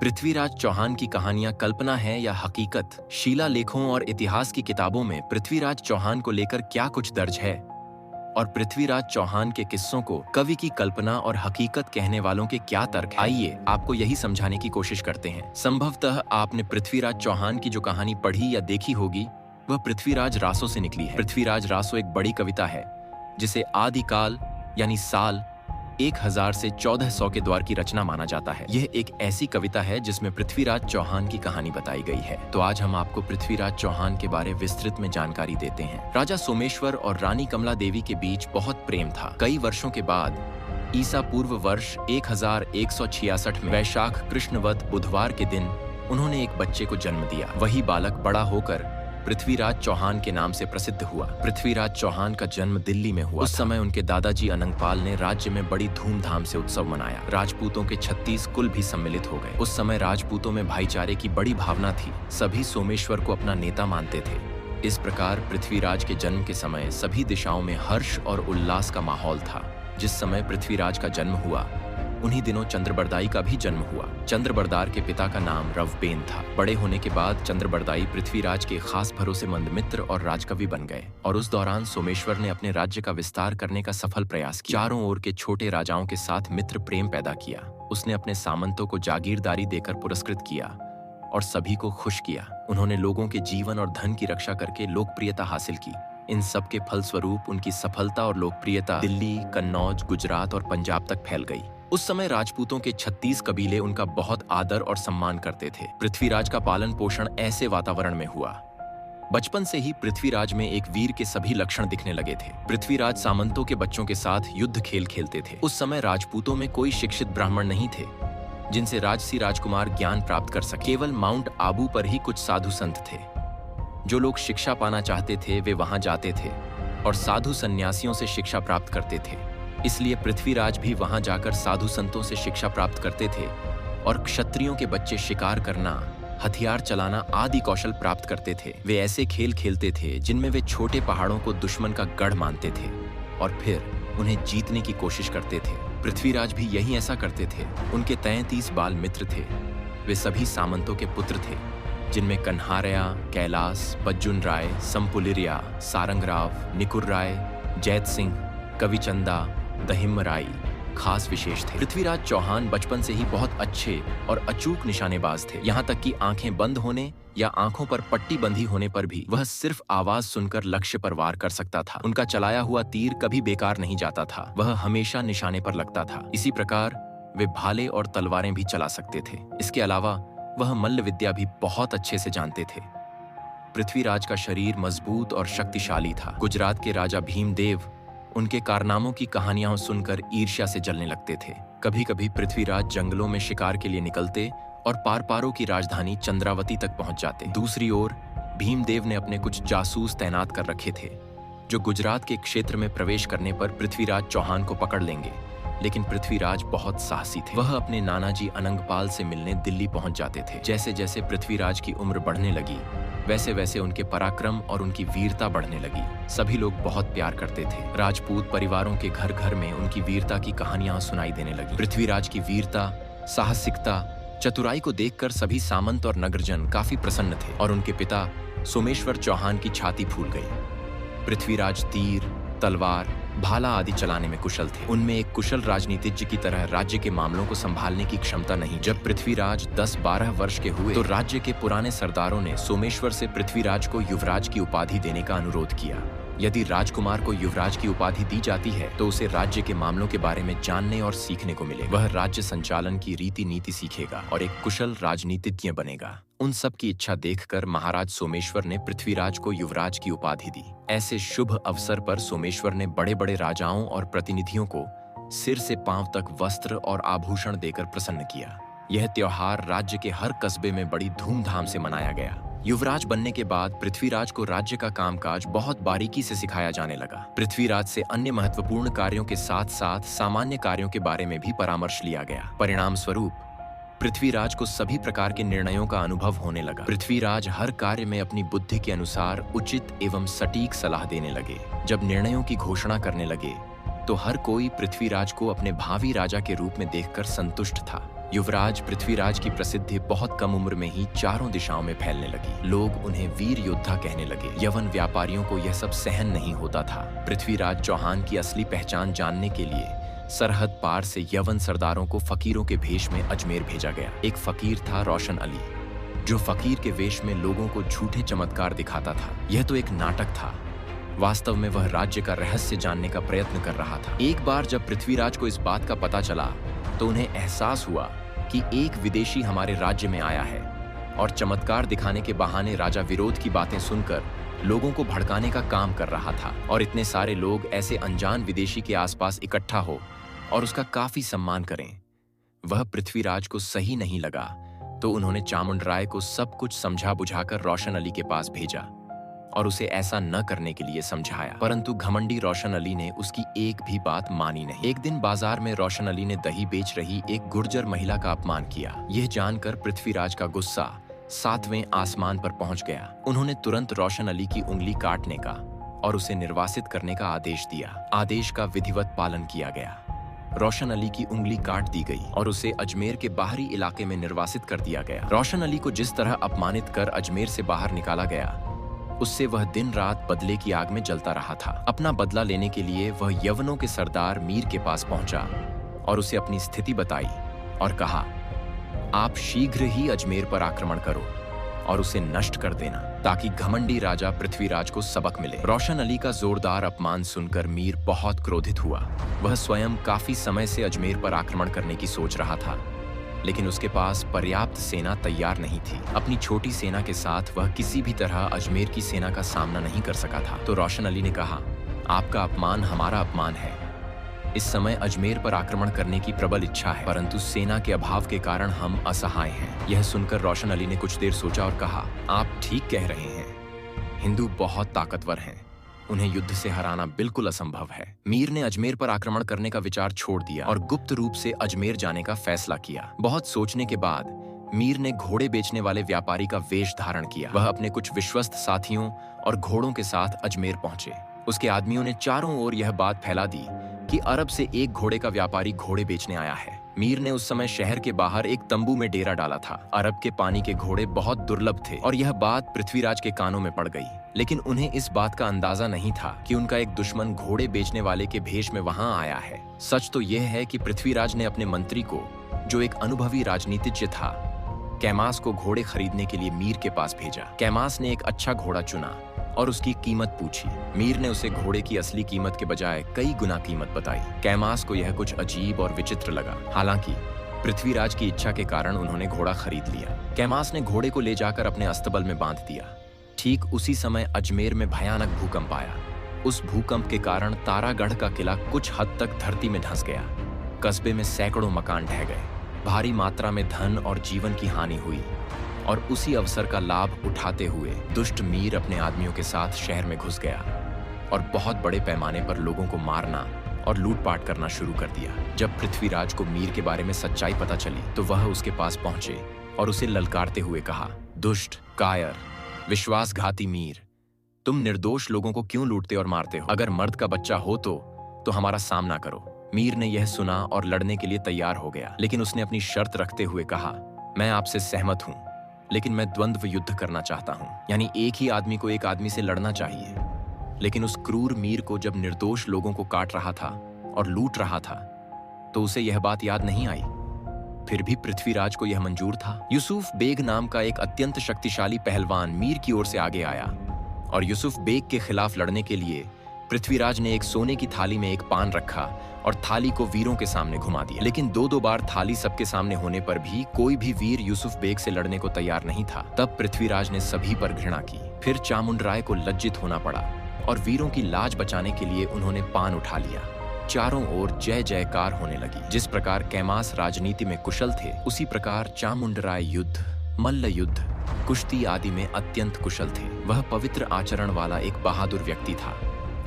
पृथ्वीराज चौहान की कहानियां कल्पना है या हकीकत? शिलालेखों और इतिहास की किताबों में पृथ्वीराज चौहान को लेकर क्या कुछ दर्ज है? और पृथ्वीराज चौहान के किस्सों को कवि की कल्पना और हकीकत कहने वालों के क्या तर्क हैं? आइए आपको यही समझाने की कोशिश करते हैं। संभवतः आपने पृथ्वीराज चौहान की जो कहानी पढ़ी या देखी होगी वह पृथ्वीराज रासो से निकली है। पृथ्वीराज रासो एक बड़ी कविता है जिसे आदिकाल यानी साल 1000 से 1400 के द्वार की रचना माना जाता है। यह एक ऐसी कविता है जिसमें पृथ्वीराज चौहान की कहानी बताई गई है। तो आज हम आपको पृथ्वीराज चौहान के बारे विस्तृत में जानकारी देते हैं। राजा सोमेश्वर और रानी कमला देवी के बीच बहुत प्रेम था। कई वर्षों के बाद ईसा पूर्व वर्ष 1166 में वैशाख कृष्णवत बुधवार के दिन उन्होंने एक बच्चे को जन्म दिया। वही बालक बड़ा होकर पृथ्वीराज चौहान के नाम से प्रसिद्ध हुआ। पृथ्वीराज चौहान का जन्म दिल्ली में हुआ। उस समय उनके दादाजी अनंगपाल ने राज्य में बड़ी धूमधाम से उत्सव मनाया। राजपूतों के 36 कुल भी सम्मिलित हो गए। उस समय राजपूतों में भाईचारे की बड़ी भावना थी। सभी सोमेश्वर को अपना नेता मानते थे। इस प्रकार पृथ्वीराज के जन्म के समय सभी दिशाओं में हर्ष और उल्लास का माहौल था। जिस समय पृथ्वीराज का जन्म हुआ उन्हीं दिनों चंद्रबरदाई का भी जन्म हुआ। चंद्रबरदार के पिता का नाम रवबेन था। बड़े होने के बाद चंद्रबरदाई पृथ्वीराज के खास भरोसेमंद मित्र और राजकवि बन गए और उस दौरान सोमेश्वर ने अपने राज्य का विस्तार करने का सफल प्रयास किया। चारों ओर के छोटे राजाओं के साथ मित्र प्रेम पैदा किया। उसने अपने सामंतों को जागीरदारी देकर पुरस्कृत किया और सभी को खुश किया। उन्होंने लोगों के जीवन और धन की रक्षा करके लोकप्रियता हासिल की। इन सब के फलस्वरूप उनकी सफलता और लोकप्रियता दिल्ली, कन्नौज, गुजरात और पंजाब तक फैल गई। उस समय राजपूतों के 36 कबीले उनका बहुत आदर और सम्मान करते थे। पृथ्वीराज का पालन पोषण ऐसे वातावरण में हुआ। बचपन से ही पृथ्वीराज में एक वीर के सभी लक्षण दिखने लगे थे। पृथ्वीराज सामंतों के बच्चों के साथ युद्ध खेल खेलते थे। उस समय राजपूतों में कोई शिक्षित ब्राह्मण नहीं थे जिनसे राजसी राजकुमार ज्ञान प्राप्त कर सके। केवल माउंट आबू पर ही कुछ साधु संत थे। जो लोग शिक्षा पाना चाहते थे वे वहां जाते थे और साधु सन्यासियों से शिक्षा प्राप्त करते थे। इसलिए पृथ्वीराज भी वहां जाकर साधु संतों से शिक्षा प्राप्त करते थे और क्षत्रियों के बच्चे शिकार करना, हथियार चलाना आदि कौशल प्राप्त करते थे। वे ऐसे खेल खेलते थे जिनमें वे छोटे पहाड़ों को दुश्मन का गढ़ मानते थे और फिर उन्हें जीतने की कोशिश करते थे। पृथ्वीराज भी यही ऐसा करते थे। उनके 33 बाल मित्र थे। वे सभी सामंतों के पुत्र थे जिनमें कन्हारया, कैलास, बज्जुन राय, संपुलिरिया, सारंगराव, निकुर राय, जैत सिंह, कविचंदा, दहिमराई खास विशेष थे। पृथ्वीराज चौहान बचपन से ही बहुत अच्छे और अचूक निशानेबाज थे। यहाँ तक कि आंखें बंद होने या आंखों पर पट्टी बंधी होने पर भी वह सिर्फ आवाज सुनकर लक्ष्य पर वार कर सकता था। उनका चलाया हुआ तीर कभी बेकार नहीं जाता था। वह हमेशा निशाने पर लगता था। इसी प्रकार वे भाले और तलवारें भी चला सकते थे। इसके अलावा वह मल्ल विद्या भी बहुत अच्छे से जानते थे। पृथ्वीराज का शरीर मजबूत और शक्तिशाली था। गुजरात के राजा भीमदेव उनके कारनामों की कहानियां सुनकर ईर्ष्या से जलने लगते थे। कभी कभी पृथ्वीराज जंगलों में शिकार के लिए निकलते और पारपारों की राजधानी चंद्रावती तक पहुंच जाते। दूसरी ओर भीमदेव ने अपने कुछ जासूस तैनात कर रखे थे जो गुजरात के क्षेत्र में प्रवेश करने पर पृथ्वीराज चौहान को पकड़ लेंगे। लेकिन पृथ्वीराज बहुत साहसी थे। वह अपने नानाजी अनंगपाल से मिलने दिल्ली पहुंच जाते थे। जैसे जैसे पृथ्वीराज की उम्र बढ़ने लगी वैसे वैसे उनके पराक्रम और उनकी वीरता बढ़ने लगी। सभी लोग बहुत प्यार करते थे। राजपूत परिवारों के घर घर में उनकी वीरता की कहानियां सुनाई देने लगी। पृथ्वीराज की वीरता, साहसिकता, चतुराई को देखकर सभी सामंत और नगरजन काफी प्रसन्न थे और उनके पिता सोमेश्वर चौहान की छाती फूल गई। पृथ्वीराज तीर, तलवार, भाला आदि चलाने में कुशल थे। उनमें एक कुशल राजनीतिज्ञ की तरह राज्य के मामलों को संभालने की क्षमता नहीं। जब पृथ्वीराज 10-12 वर्ष के हुए तो राज्य के पुराने सरदारों ने सोमेश्वर से पृथ्वीराज को युवराज की उपाधि देने का अनुरोध किया। यदि राजकुमार को युवराज की उपाधि दी जाती है तो उसे राज्य के मामलों के बारे में जानने और सीखने को मिलेगा। वह राज्य संचालन की रीति नीति सीखेगा और एक कुशल राजनीतिज्ञ बनेगा। उन सब की इच्छा देखकर महाराज सोमेश्वर ने पृथ्वीराज को युवराज की उपाधि दी। ऐसे शुभ अवसर पर सोमेश्वर ने बड़े बड़े राजाओं और प्रतिनिधियों को सिर से पांव तक वस्त्र और आभूषण देकर प्रसन्न किया। यह त्योहार राज्य के हर कस्बे में बड़ी धूमधाम से मनाया गया। युवराज बनने के बाद पृथ्वीराज को राज्य का कामकाज बहुत बारीकी से सिखाया जाने लगा। पृथ्वीराज से अन्य महत्वपूर्ण कार्यों के साथ साथ सामान्य कार्यों के बारे में भी परामर्श लिया गया। परिणाम स्वरूप पृथ्वीराज को सभी प्रकार के निर्णयों का अनुभव होने लगा। पृथ्वीराज हर कार्य में अपनी बुद्धि के अनुसार उचित एवं सटीक सलाह देने लगे। जब निर्णयों की घोषणा करने लगे तो हर कोई पृथ्वीराज को अपने भावी राजा के रूप में देखकर संतुष्ट था। युवराज पृथ्वीराज की प्रसिद्धि बहुत कम उम्र में ही चारों दिशाओं में फैलने लगी। लोग उन्हें वीर योद्धा कहने लगे। यवन व्यापारियों को यह सब सहन नहीं होता था। पृथ्वीराज चौहान की असली पहचान जानने के लिए सरहद पार से यवन सरदारों को फकीरों के भेष में अजमेर भेजा गया। एक फकीर था रोशन अली, जो फकीर के वेश में लोगों को झूठे चमत्कार दिखाता था। यह तो एक नाटक था, वास्तव में वह राज्य का रहस्य जानने का प्रयत्न कर रहा था। एक बार जब पृथ्वीराज को इस बात का पता चला तो उन्हें एहसास हुआ कि एक विदेशी हमारे राज्य में आया है और चमत्कार दिखाने के बहाने राजा विरोध की बातें सुनकर लोगों को भड़काने का काम कर रहा था। और इतने सारे लोग ऐसे अनजान विदेशी के आसपास इकट्ठा हो और उसका काफी सम्मान करें, वह पृथ्वीराज को सही नहीं लगा। तो उन्होंने चामुंडराय को सब कुछ समझा बुझाकर रोशन अली के पास भेजा और उसे ऐसा न करने के लिए समझाया। परंतु घमंडी रोशन अली ने उसकी एक भी बात मानी नहीं। एक दिन बाजार में रोशन अली ने दही बेच रही एक गुर्जर महिला का अपमान किया। यह जानकर पृथ्वीराज का गुस्सा 7वें आसमान पर पहुंच गया। उन्होंने तुरंत रोशन अली की उंगली काटने का और उसे निर्वासित करने का आदेश दिया। आदेश का विधिवत पालन किया गया। रोशन अली की उंगली काट दी गई और उसे अजमेर के बाहरी इलाके में निर्वासित कर दिया गया। रोशन अली को जिस तरह अपमानित कर अजमेर से बाहर निकाला गया, उससे वह दिन रात बदले की आग में जलता रहा था। अपना बदला लेने के लिए वह यवनों के सरदार मीर के पास पहुंचा और उसे अपनी स्थिति बताई और कहा, आप शीघ्र ही अजमेर पर आक्रमण करो और उसे नष्ट कर देना, ताकि घमंडी राजा पृथ्वीराज को सबक मिले। रोशन अली का जोरदार अपमान सुनकर मीर बहुत क्रोधित हुआ। वह स्वयं काफी समय से अजमेर पर आक्रमण करने की सोच रहा था, लेकिन उसके पास पर्याप्त सेना तैयार नहीं थी। अपनी छोटी सेना के साथ वह किसी भी तरह अजमेर की सेना का सामना नहीं कर सका था। तो रोशन अली ने कहा, आपका अपमान हमारा अपमान है। इस समय अजमेर पर आक्रमण करने की प्रबल इच्छा है, परंतु सेना के अभाव के कारण हम असहाय हैं। यह सुनकर रोशन अली ने कुछ देर सोचा और कहा, आप ठीक कह रहे हैं। हिंदू बहुत ताकतवर हैं, उन्हें युद्ध से हराना बिल्कुल असंभव है। मीर ने अजमेर पर आक्रमण करने का विचार छोड़ दिया और गुप्त रूप से अजमेर जाने का फैसला किया। बहुत सोचने के बाद मीर ने घोड़े बेचने वाले व्यापारी का वेश धारण किया। वह अपने कुछ विश्वस्त साथियों और घोड़ों के साथ अजमेर पहुंचे। उसके आदमियों ने चारों ओर यह बात फैला दी कि अरब से एक घोड़े का व्यापारी घोड़े बेचने आया है। मीर ने उस समय शहर के बाहर एक तंबू में डेरा डाला था। अरब के पानी के घोड़े बहुत दुर्लभ थे और यह बात पृथ्वीराज के कानों में पड़ गई। लेकिन उन्हें इस बात का अंदाजा नहीं था कि उनका एक दुश्मन घोड़े बेचने वाले के भेष में वहां आया है। सच तो यह है कि पृथ्वीराज ने अपने मंत्री को, जो एक अनुभवी राजनीतिज्ञ था, कैमास को घोड़े खरीदने के लिए मीर के पास भेजा। कैमास ने एक अच्छा घोड़ा चुना और उसकी कीमत पूछी। मीर ने उसे घोड़े की असली कीमत के बजाय कई गुना कीमत बताई। कैमास को यह कुछ अजीब और विचित्र लगा। हालांकि पृथ्वीराज की इच्छा के कारण उन्होंने घोड़ा खरीद लिया। कैमास ने घोड़े को ले जाकर अपने अस्तबल में बांध दिया। ठीक उसी समय अजमेर में भयानक भूकंप आया। उस भूकंप के कारण तारागढ़ का किला कुछ हद तक धरती में धंस गया। कस्बे में सैकड़ों मकान ढह गए। भारी मात्रा में धन और जीवन की हानि हुई और उसी अवसर का लाभ उठाते हुए दुष्ट मीर अपने आदमियों के साथ शहर में घुस गया और बहुत बड़े पैमाने पर लोगों को मारना और लूटपाट करना शुरू कर दिया। जब पृथ्वीराज को मीर के बारे में सच्चाई पता चली तो वह उसके पास पहुंचे और उसे ललकारते हुए कहा, दुष्ट, कायर, विश्वासघाती मीर, तुम निर्दोष लोगों को क्यों लूटते और मारते हो? अगर मर्द का बच्चा हो तो हमारा सामना करो। मीर ने यह सुना और लड़ने के लिए तैयार हो गया, लेकिन उसने अपनी शर्त रखते हुए कहा, मैं आपसे सहमत हूं, लेकिन मैं द्वंद्व युद्ध करना चाहता हूं, यानी एक ही आदमी को एक आदमी से लड़ना चाहिए। लेकिन उस क्रूर मीर को जब निर्दोष लोगों को काट रहा था और लूट रहा था तो उसे यह बात याद नहीं आई। फिर भी पृथ्वीराज को यह मंजूर था। यूसुफ बेग नाम का एक अत्यंत शक्तिशाली पहलवान मीर की ओर से आगे आया और यूसुफ बेग के खिलाफ लड़ने के लिए पृथ्वीराज ने एक सोने की थाली में एक पान रखा और थाली को वीरों के सामने घुमा दिया। लेकिन दो बार थाली सबके सामने होने पर भी कोई भी वीर यूसुफ बेग से लड़ने को तैयार नहीं था। तब पृथ्वीराज ने सभी पर घृणा की। फिर चामुंडराय को लज्जित होना पड़ा और वीरों की लाज बचाने के लिए उन्होंने पान उठा लिया। चारों ओर जय जयकार होने लगी। जिस प्रकार कैमास राजनीति में कुशल थे, उसी प्रकार चामुंडराय युद्ध, मल्ल युद्ध, कुश्ती आदि में अत्यंत कुशल थे। वह पवित्र आचरण वाला एक बहादुर व्यक्ति था।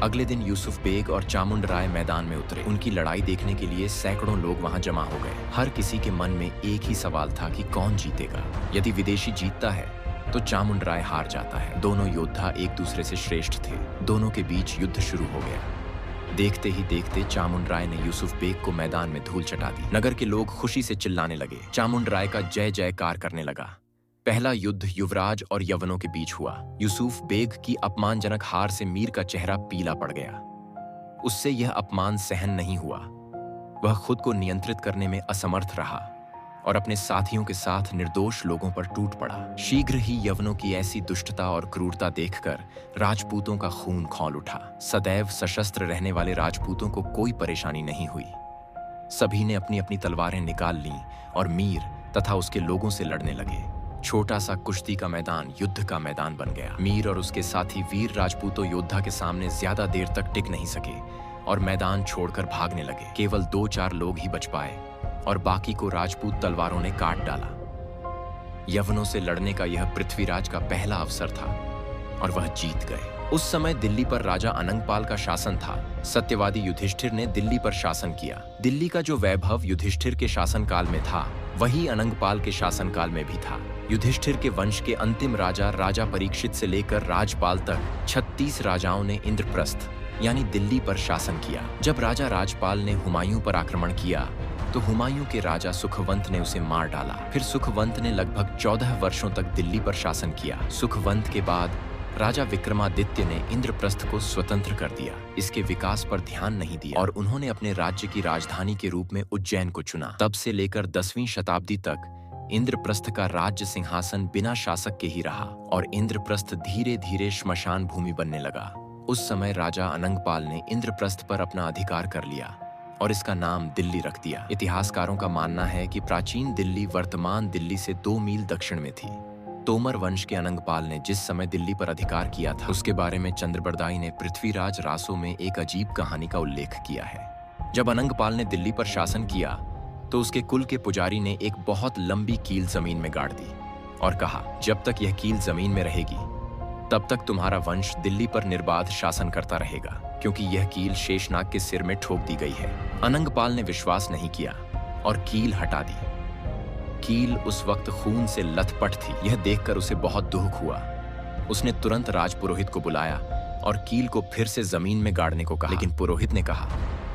अगले दिन यूसुफ बेग और चामुंडराय मैदान में उतरे। उनकी लड़ाई देखने के लिए सैकड़ों लोग वहां जमा हो गए। हर किसी के मन में एक ही सवाल था कि कौन जीतेगा। यदि विदेशी जीतता है तो चामुंडराय हार जाता है। दोनों योद्धा एक दूसरे से श्रेष्ठ थे। दोनों के बीच युद्ध शुरू हो गया। देखते ही देखते चामुंड राय ने यूसुफ बेग को मैदान में धूल चटा दी। नगर के लोग खुशी से चिल्लाने लगे। चामुंड राय का जय जयकार करने लगा। पहला युद्ध युवराज और यवनों के बीच हुआ। यूसुफ बेग की अपमानजनक हार से मीर का चेहरा पीला पड़ गया। उससे यह अपमान सहन नहीं हुआ। वह खुद को नियंत्रित करने में असमर्थ रहा और अपने साथियों के साथ निर्दोष लोगों पर टूट पड़ा। शीघ्र ही यवनों की ऐसी दुष्टता और क्रूरता देखकर राजपूतों का खून खौल उठा। सदैव सशस्त्र रहने वाले राजपूतों को कोई परेशानी नहीं हुई। सभी ने अपनी अपनी तलवारें निकाल लीं और मीर तथा उसके लोगों से लड़ने लगे। छोटा सा कुश्ती का मैदान युद्ध का मैदान बन गया। मीर और उसके साथी वीर राजपूतों योद्धा के सामने ज्यादा देर तक टिक नहीं सके और मैदान छोड़कर भागने लगे। केवल 2-4 लोग ही बच पाए और बाकी को राजपूत तलवारों ने काट डाला। यवनों से लड़ने का यह पृथ्वीराज का पहला अवसर था और वह जीत गए। उस समय दिल्ली पर राजा अनंगपाल का शासन था। सत्यवादी युधिष्ठिर ने दिल्ली पर शासन किया। दिल्ली का जो वैभव युधिष्ठिर के शासनकाल में था, वही अनंगपाल के शासनकाल में भी था। युधिष्ठिर के वंश के अंतिम राजा परीक्षित से लेकर राजपाल तक 36 राजाओं ने इंद्रप्रस्थ यानी दिल्ली पर शासन किया। जब राजा राजपाल ने हुमायूं पर आक्रमण किया तो हुमायूं के राजा सुखवंत ने उसे मार डाला। फिर सुखवंत ने लगभग 14 वर्षों तक दिल्ली पर शासन किया। सुखवंत के बाद राजा विक्रमादित्य ने इंद्रप्रस्थ को स्वतंत्र कर दिया। इसके विकास पर ध्यान नहीं दिया और उन्होंने अपने राज्य की राजधानी के रूप में उज्जैन को चुना। तब से लेकर 10वीं शताब्दी तक इंद्रप्रस्थ का राज्य सिंहासन बिना शासक के ही रहा और इंद्रप्रस्थ धीरे धीरे श्मशान भूमि बनने लगा। उस समय राजा अनंगपाल ने इंद्रप्रस्थ पर अपना अधिकार कर लिया और इसका नाम दिल्ली रख दिया। इतिहासकारों का मानना है कि प्राचीन दिल्ली वर्तमान दिल्ली से 2 मील दक्षिण में थी। तोमर वंश के अनंगपाल ने जिस समय दिल्ली पर अधिकार किया था, उसके बारे में चंद्रबरदाई ने पृथ्वीराज रासो में एक अजीब कहानी का उल्लेख किया है। जब अनंगपाल ने दिल्ली पर शासन किया तो उसके कुल के पुजारी ने एक बहुत लंबी कील जमीन में गाड़ दी और कहा, जब तक यह कील जमीन में रहेगी तब तक तुम्हारा वंश दिल्ली पर निर्बाध शासन करता रहेगा, क्योंकि यह कील शेषनाग के सिर में ठोक दी गई है। अनंगपाल ने विश्वास नहीं किया और कील हटा दी। कील उस वक्त खून से लथपथ थी। यह देखकर उसे बहुत दुख हुआ। उसने तुरंत राजपुरोहित को बुलाया और कील को फिर से जमीन में गाड़ने को कहा। लेकिन पुरोहित ने कहा,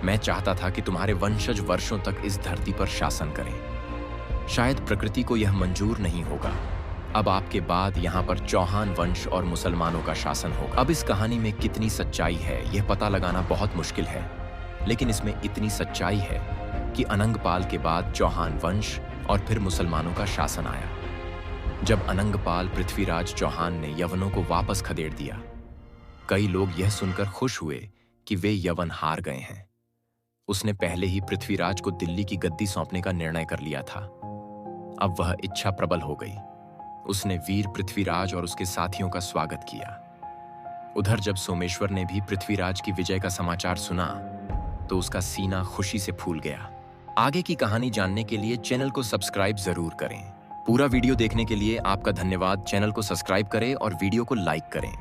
मैं चाहता था कि तुम्हारे वंशज वर्षों तक इस धरती पर शासन करें। शायद प्रकृति को यह मंजूर नहीं होगा। अब आपके बाद यहाँ पर चौहान वंश और मुसलमानों का शासन होगा। अब इस कहानी में कितनी सच्चाई है यह पता लगाना बहुत मुश्किल है, लेकिन इसमें इतनी सच्चाई है कि अनंगपाल के बाद चौहान वंश और फिर मुसलमानों का शासन आया। जब अनंगपाल पृथ्वीराज चौहान ने यवनों को वापस खदेड़ दिया, कई लोग यह सुनकर खुश हुए कि वे यवन हार गए हैं। उसने पहले ही पृथ्वीराज को दिल्ली की गद्दी सौंपने का निर्णय कर लिया था। अब वह इच्छा प्रबल हो गई। उसने वीर पृथ्वीराज और उसके साथियों का स्वागत किया। उधर जब सोमेश्वर ने भी पृथ्वीराज की विजय का समाचार सुना तो उसका सीना खुशी से फूल गया। आगे की कहानी जानने के लिए चैनल को सब्सक्राइब जरूर करें। पूरा वीडियो देखने के लिए आपका धन्यवाद। चैनल को सब्सक्राइब करें और वीडियो को लाइक करें।